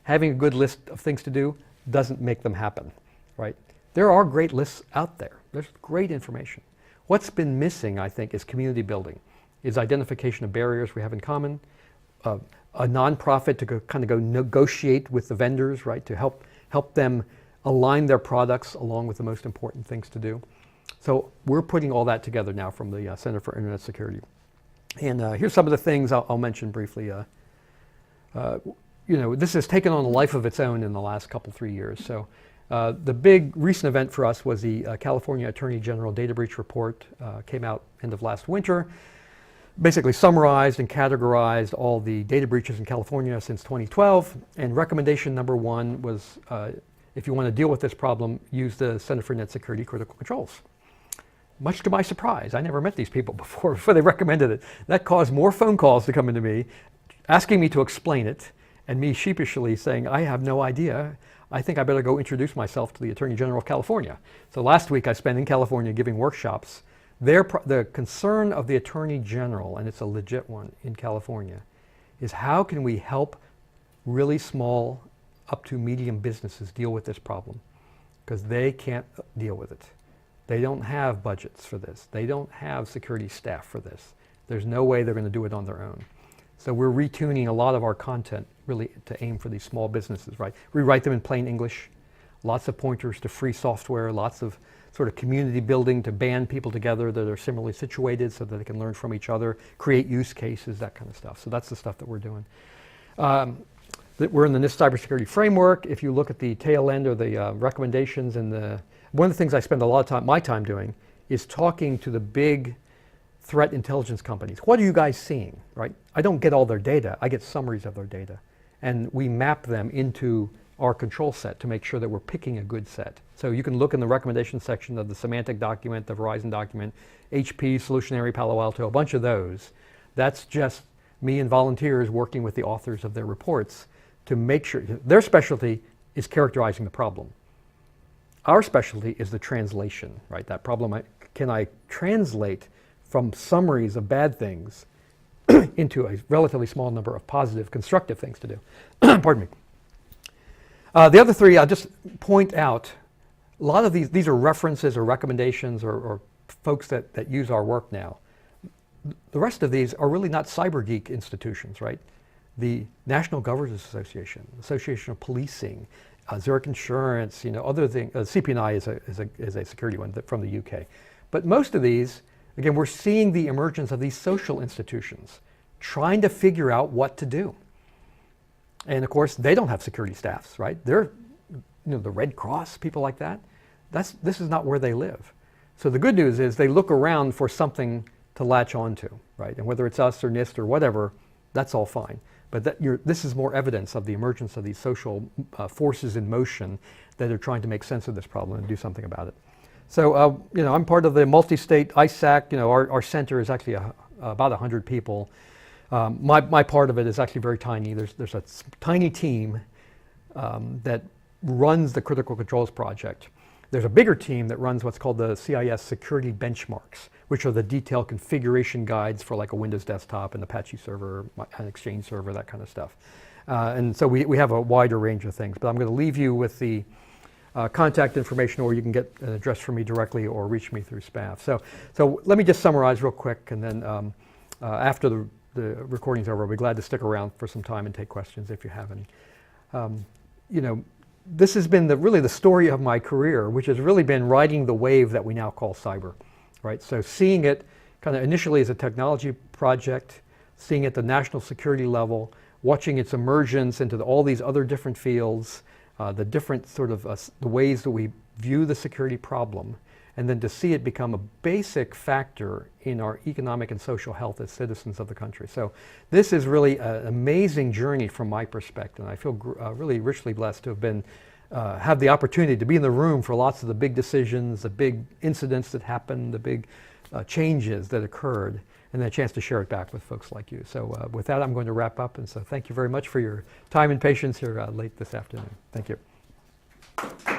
Having a good list of things to do doesn't make them happen, right? There are great lists out there. There's great information. What's been missing, I think, is community building, is identification of barriers we have in common, a nonprofit to go negotiate with the vendors, right, to help them align their products along with the most important things to do. So we're putting all that together now from the Center for Internet Security. And here's some of the things I'll mention briefly. This has taken on a life of its own in the last 3 years. So the big recent event for us was the California Attorney General Data Breach Report. Came out end of last winter. Basically summarized and categorized all the data breaches in California since 2012. And recommendation number 1 was, if you want to deal with this problem, use the Center for Net Security Critical Controls. Much to my surprise, I never met these people before they recommended it. That caused more phone calls to come into me, asking me to explain it, and me sheepishly saying, I have no idea. I think I better go introduce myself to the Attorney General of California. So last week I spent in California giving workshops. The concern of the Attorney General, and it's a legit one in California, is how can we help really small up to medium businesses deal with this problem? Because they can't deal with it. They don't have budgets for this. They don't have security staff for this. There's no way they're going to do it on their own. So we're retuning a lot of our content really to aim for these small businesses, right? We write them in plain English, lots of pointers to free software, lots of sort of community building to band people together that are similarly situated so that they can learn from each other, create use cases, that kind of stuff. So that's the stuff that we're doing. We're in the NIST cybersecurity framework. If you look at the tail end or the recommendations, and one of the things I spend a lot of my time doing is talking to the big threat intelligence companies. What are you guys seeing, right? I don't get all their data. I get summaries of their data. And we map them into our control set to make sure that we're picking a good set. So you can look in the recommendation section of the Semantic document, the Verizon document, HP, Solutionary, Palo Alto, a bunch of those. That's just me and volunteers working with the authors of their reports to make sure their specialty is characterizing the problem. Our specialty is the translation, right? That problem, can I translate from summaries of bad things into a relatively small number of positive, constructive things to do? Pardon me. The other three, I'll just point out, a lot of these are references or recommendations or folks that use our work now. The rest of these are really not cyber geek institutions, right? The National Governors Association, Association of Policing, Zurich Insurance, other things. CP&I is a security one from the UK. But most of these, again, we're seeing the emergence of these social institutions trying to figure out what to do. And of course, they don't have security staffs, right? They're, the Red Cross, people like that. This is not where they live. So the good news is they look around for something to latch onto, right? And whether it's us or NIST or whatever, that's all fine. But this is more evidence of the emergence of these social forces in motion that are trying to make sense of this problem and do something about it. So, I'm part of the multi-state ISAC. Our center is actually about 100 people. My part of it is actually very tiny. There's a tiny team that runs the Critical Controls Project. There's a bigger team that runs what's called the CIS security benchmarks, which are the detailed configuration guides for like a Windows desktop, an Apache server, an Exchange server, that kind of stuff. And so we have a wider range of things. But I'm going to leave you with the contact information, or you can get an address from me directly or reach me through SPAF. So let me just summarize real quick, and then after the recording's over, I'll be glad to stick around for some time and take questions if you have any. This has been really the story of my career, which has really been riding the wave that we now call cyber, right? So seeing it kind of initially as a technology project, seeing it at the national security level, watching its emergence into all these other different fields, the different sort of the ways that we view the security problem, and then to see it become a basic factor in our economic and social health as citizens of the country. So this is really an amazing journey from my perspective, and I feel really richly blessed to have have the opportunity to be in the room for lots of the big decisions, the big incidents that happened, the big changes that occurred, and then a chance to share it back with folks like you. So with that, I'm going to wrap up, and so thank you very much for your time and patience here late this afternoon. Thank you.